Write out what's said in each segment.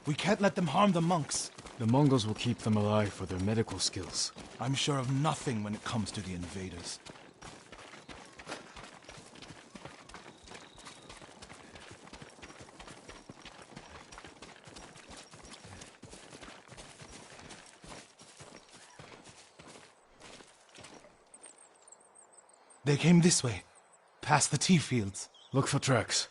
We can't let them harm the monks. The Mongols will keep them alive for their medical skills. I'm sure of nothing when it comes to the invaders. They came this way, past the tea fields. Look for tracks.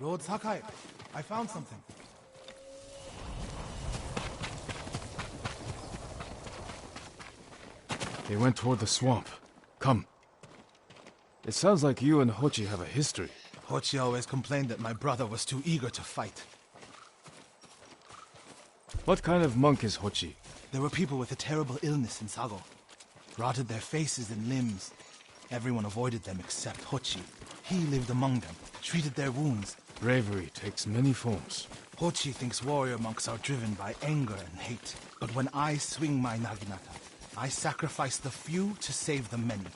Lord Sakai, I found something. They went toward the swamp. Come. It sounds like you and Hochi have a history. Hochi always complained that my brother was too eager to fight. What kind of monk is Hochi? There were people with a terrible illness in Sago. Rotted their faces and limbs. Everyone avoided them except Hochi. He lived among them, treated their wounds. Bravery takes many forms. Hochi thinks warrior monks are driven by anger and hate. But when I swing my naginata, I sacrifice the few to save the many.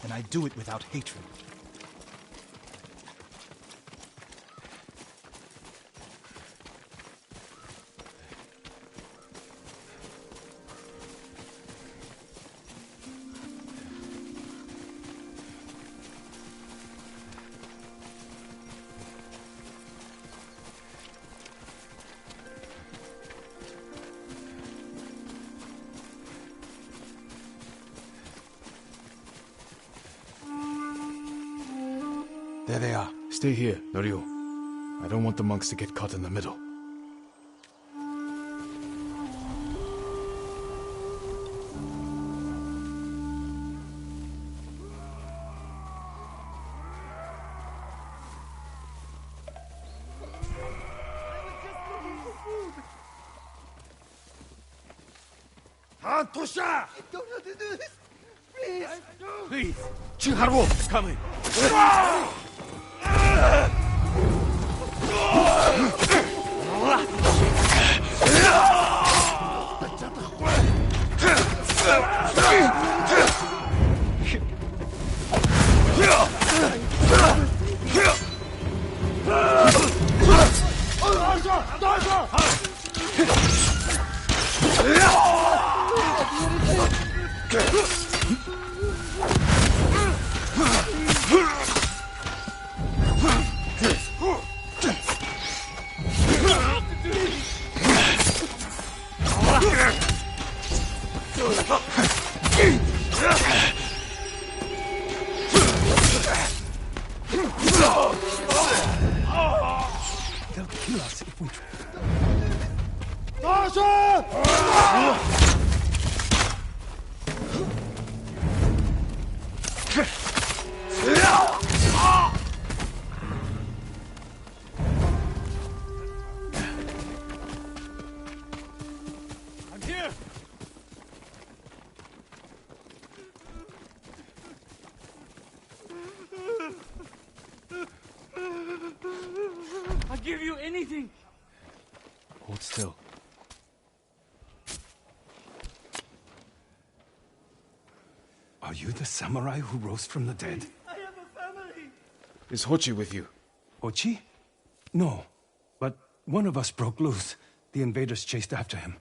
And I do it without hatred. There they are. Stay here, Norio. I don't want the monks to get caught in the middle. Tosha! Don't have to do this! Please! Please! Chiharu is coming! They'll kill us if we... I'll give you anything. Hold still. Are you the samurai who rose from the dead? I have a family. Is Hochi with you? Ochi? No. But one of us broke loose. The invaders chased after him.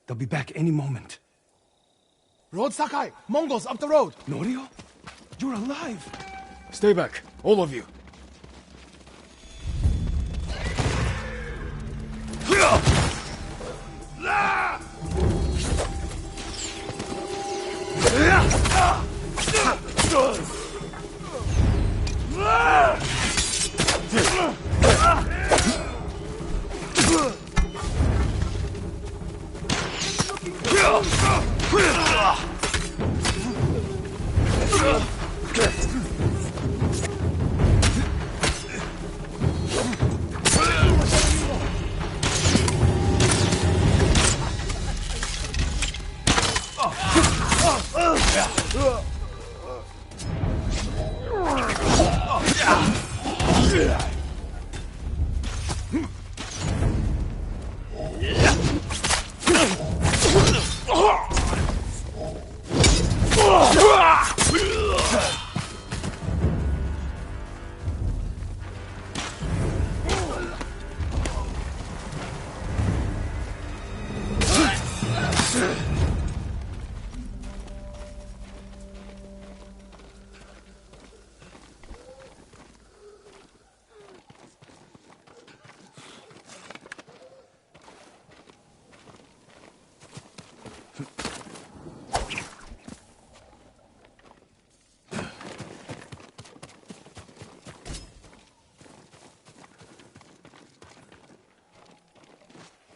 They'll be back any moment. Road Sakai! Mongols up the road! Norio? You're alive! Stay back, all of you.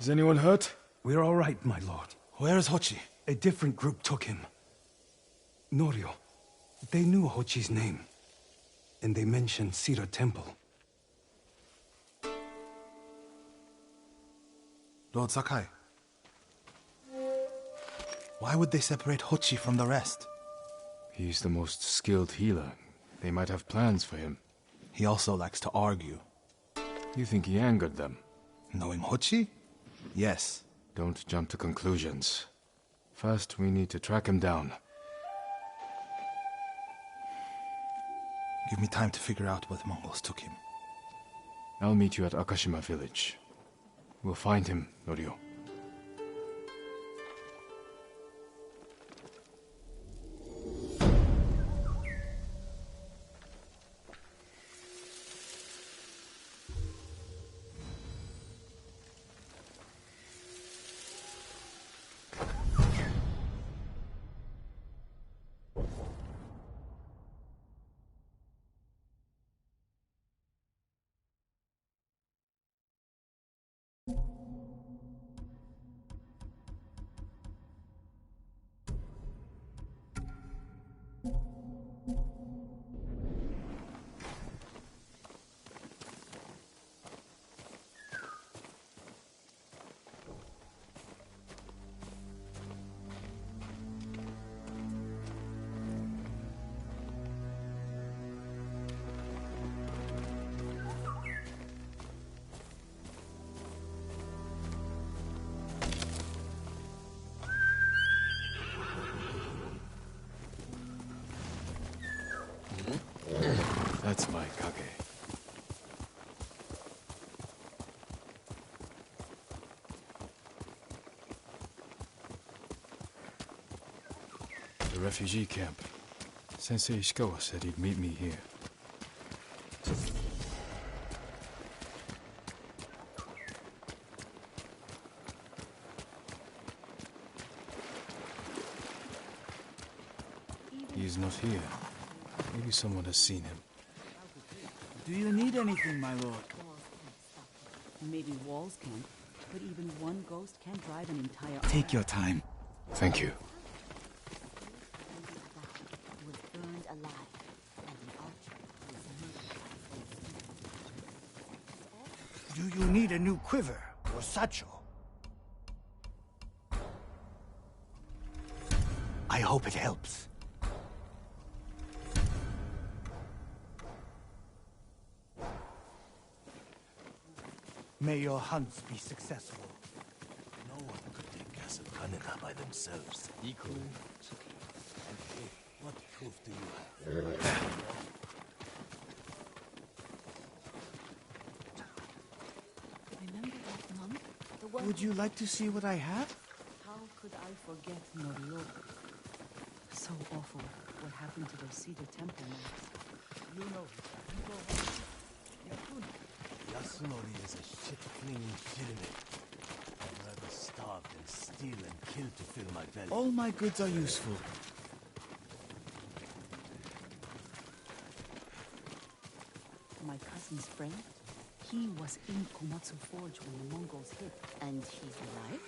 Is anyone hurt? We're all right, my lord. Where is Hochi? A different group took him. Norio. They knew Hochi's name. And they mentioned Cedar Temple. Lord Sakai. Why would they separate Hochi from the rest? He's the most skilled healer. They might have plans for him. He also likes to argue. You think he angered them? Knowing Hochi? Yes. Don't jump to conclusions. First, we need to track him down. Give me time to figure out where the Mongols took him. I'll meet you at Akashima village. We'll find him, Norio. That's my Kage. The refugee camp. Sensei Ishikawa said he'd meet me here. He's not here. Maybe someone has seen him. Do you need anything, my lord? Maybe walls can, but even one ghost can drive an entire Take your time. Thank you. was burned alive, and the archer was murdered. Do you need a new quiver or satchel? I hope it helps. May your hunts be successful. No one could take Castle Kanina by themselves. Equally. Okay, what proof do you have? Remember that monk? The one... Would you like to see what I have? How could I forget Norioka? So awful what happened to their Cedar Temple monks. You know. Yasunori is a shit-clinging pyramid. I'd rather starve than steal and kill to fill my belly. All my goods are useful. My cousin's friend, he was in Komatsu Forge when the Mongols hit, and he's alive.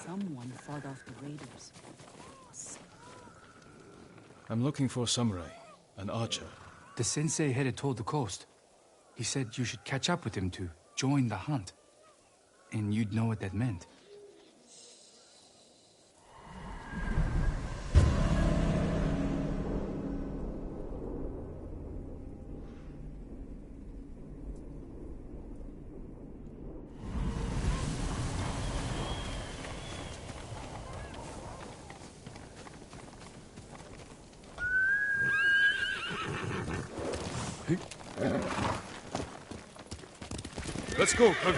Someone fought off the raiders. I'm looking for a samurai, an archer. The sensei headed toward the coast. He said you should catch up with him to join the hunt. And you'd know what that meant. Let's go, Kage.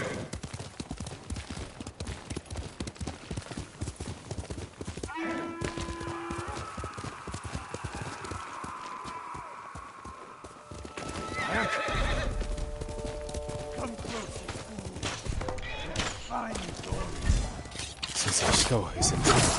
Come close, you fool. Fine story. Sensei Shikawa is in trouble.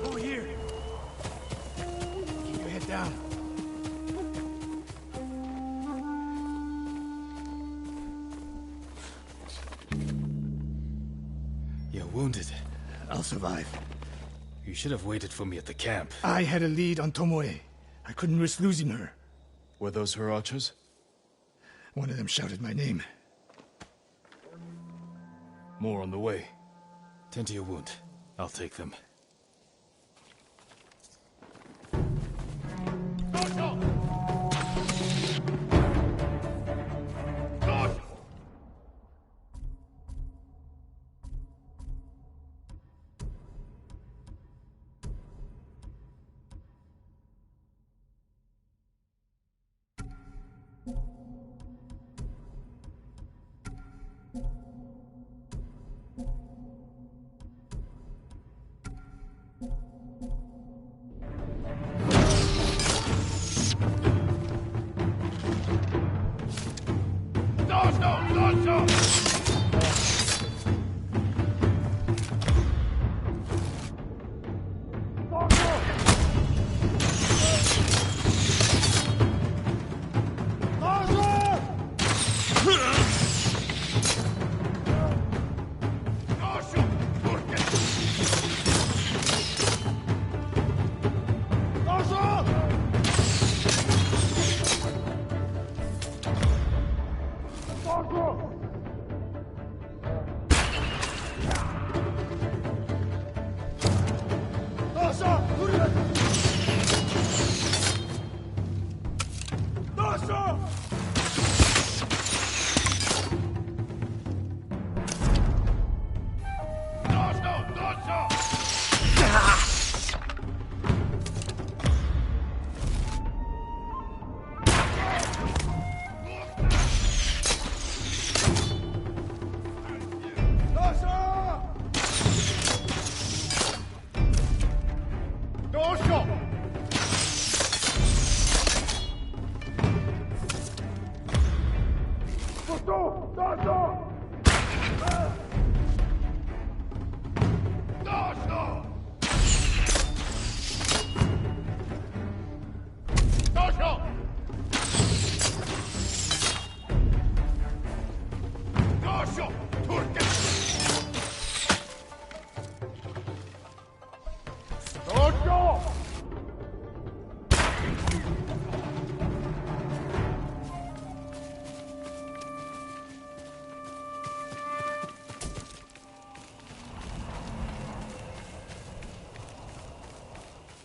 Over here. Keep your head down. You're wounded. I'll survive. You should have waited for me at the camp. I had a lead on Tomoe. I couldn't risk losing her. Were those her archers? One of them shouted my name. More on the way. Tend to your wound. I'll take them.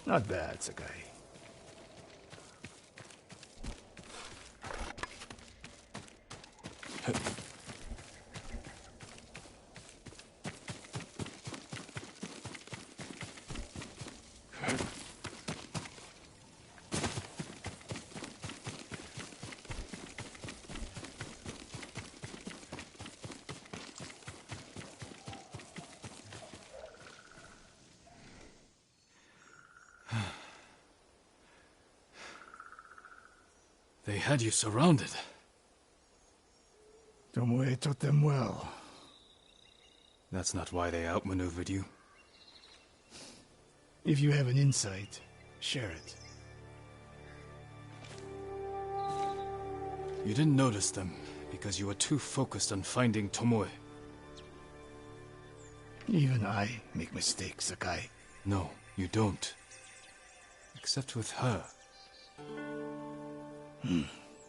Not bad, Sakai. They had you surrounded. Tomoe taught them well. That's not why they outmaneuvered you. If you have an insight, share it. You didn't notice them because you were too focused on finding Tomoe. Even I make mistakes, Sakai. No, you don't. Except with her.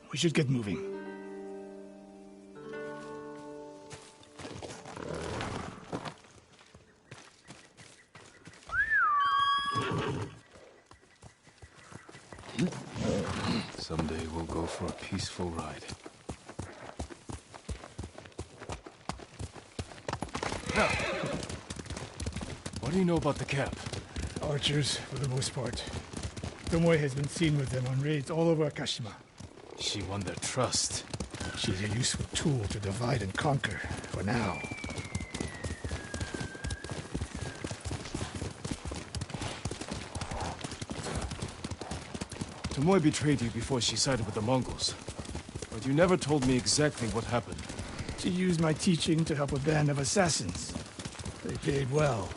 We should get moving. Someday we'll go for a peaceful ride. Now, what do you know about the camp? Archers, for the most part. Tomoe has been seen with them on raids all over Akashima. She won their trust. She's a useful tool to divide and conquer, for now. Tomoe betrayed you before she sided with the Mongols. But you never told me exactly what happened. She used my teaching to help a band of assassins. They paid well.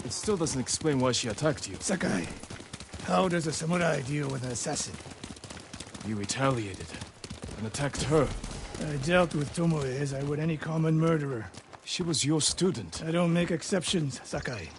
It still doesn't explain why she attacked you. Sakai, how does a samurai deal with an assassin? You retaliated and attacked her. I dealt with Tomoe as I would any common murderer. She was your student. I don't make exceptions, Sakai.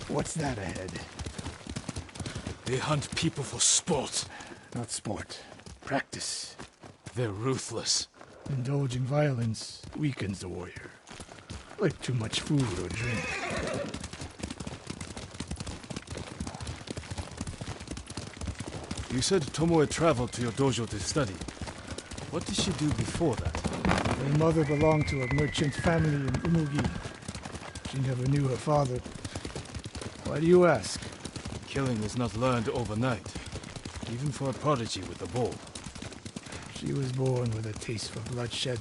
What's that ahead? They hunt people for sport. Not sport. Practice. They're ruthless. Indulging violence weakens the warrior. Like too much food or drink. You said Tomoe traveled to your dojo to study. What did she do before that? Her mother belonged to a merchant family in Umugi. She never knew her father. Why do you ask? Killing is not learned overnight, even for a prodigy with a bow. She was born with a taste for bloodshed.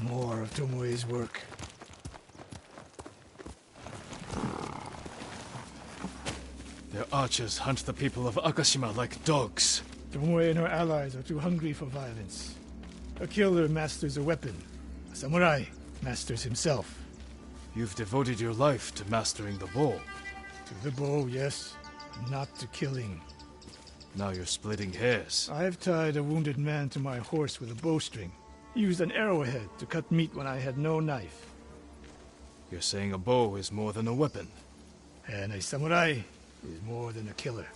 More of Tomoe's work. Their archers hunt the people of Akashima like dogs. Tomoe and her allies are too hungry for violence. A killer masters a weapon. A samurai masters himself. You've devoted your life to mastering the bow. To the bow, yes. Not to killing. Now you're splitting hairs. I've tied a wounded man to my horse with a bowstring. Used an arrowhead to cut meat when I had no knife. You're saying a bow is more than a weapon. And a samurai is more than a killer.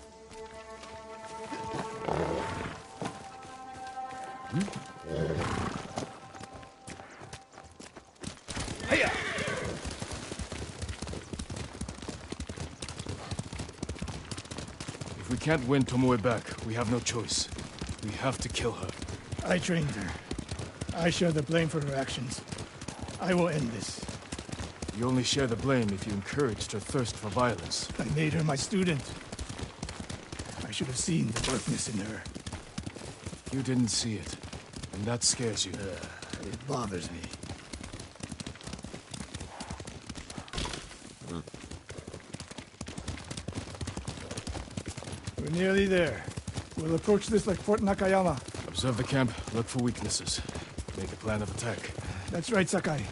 Hiya! If we can't win Tomoe back, we have no choice. We have to kill her. I trained her. I share the blame for her actions. I will end this. You only share the blame if you encouraged her thirst for violence. I made her my student. I should have seen the darkness in her. You didn't see it, and that scares you. It bothers me. We're nearly there. We'll approach this like Fort Nakayama. Observe the camp, look for weaknesses. Make a plan of attack. That's right, Sakai.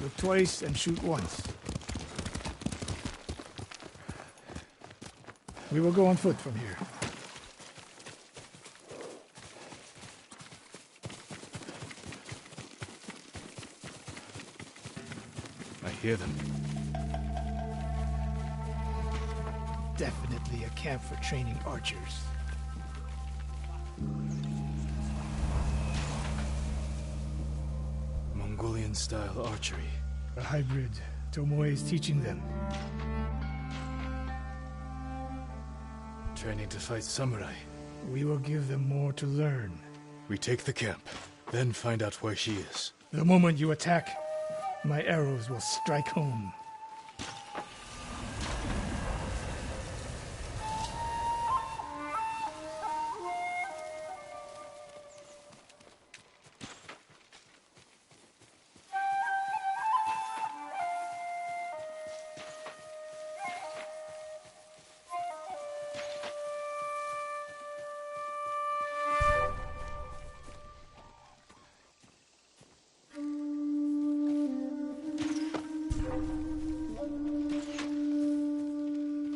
Look twice and shoot once. We will go on foot from here. I hear them. Definitely a camp for training archers. Mongolian-style archery. A hybrid. Tomoe is teaching them. Training to fight samurai. We will give them more to learn. We take the camp, then find out where she is. The moment you attack, my arrows will strike home.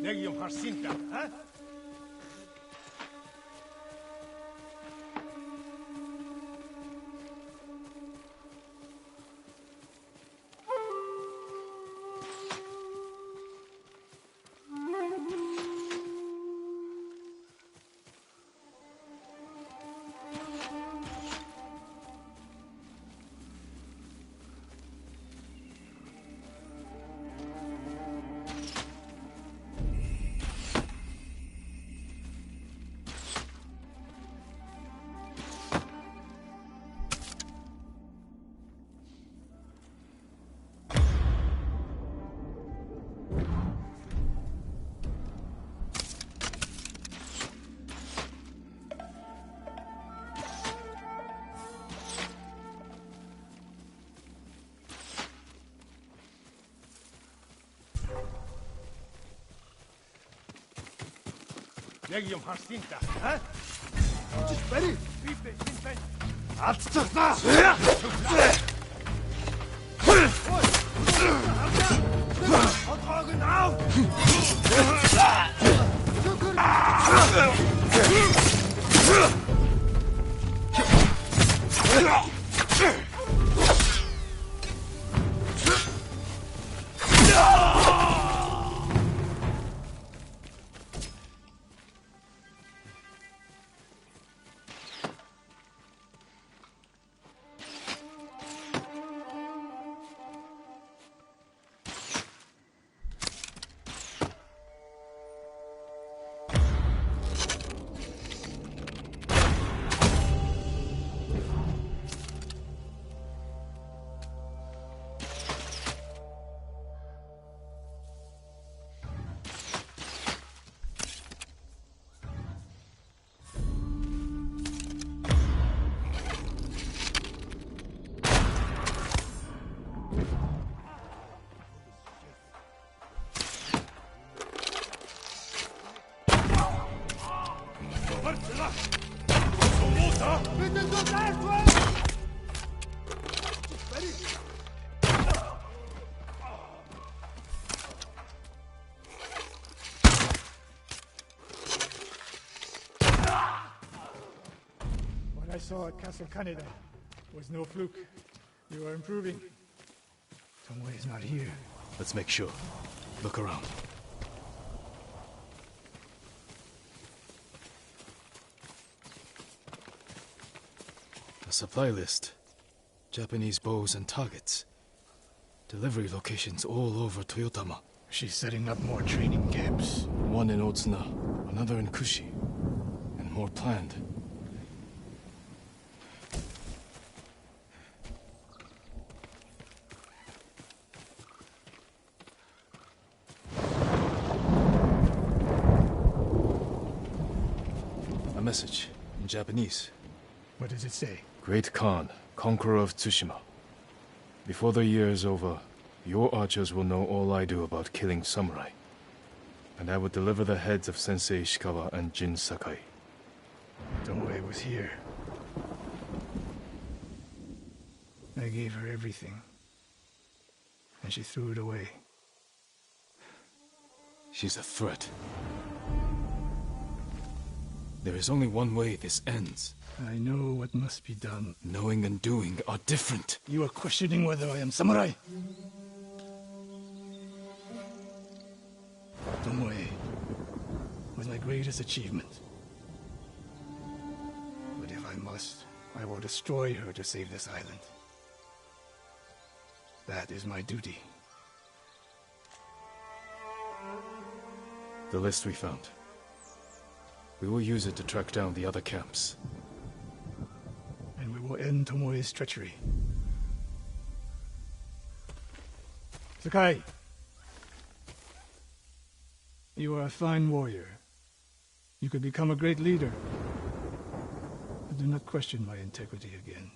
Negium Harsinta, huh? Negium Harsinta, huh? Just ready. What I saw at Castle Kaneda was no fluke. You are improving. Tomoe is not here. Let's make sure. Look around. A supply list. Japanese bows and targets. Delivery locations all over Toyotama. She's setting up more training camps. One in Otsuna, another in Kushi, and more planned. message in Japanese. What does it say? Great Khan, conqueror of Tsushima. Before the year is over, your archers will know all I do about killing samurai. And I will deliver the heads of Sensei Ishikawa and Jin Sakai. Tomoe was here. I gave her everything. And she threw it away. She's a threat. There is only one way this ends. I know what must be done. Knowing and doing are different. You are questioning whether I am samurai? Tomoe was my greatest achievement. But if I must, I will destroy her to save this island. That is my duty. The list we found. We will use it to track down the other camps. And we will end Tomoe's treachery. Sakai! You are a fine warrior. You could become a great leader. But do not question my integrity again.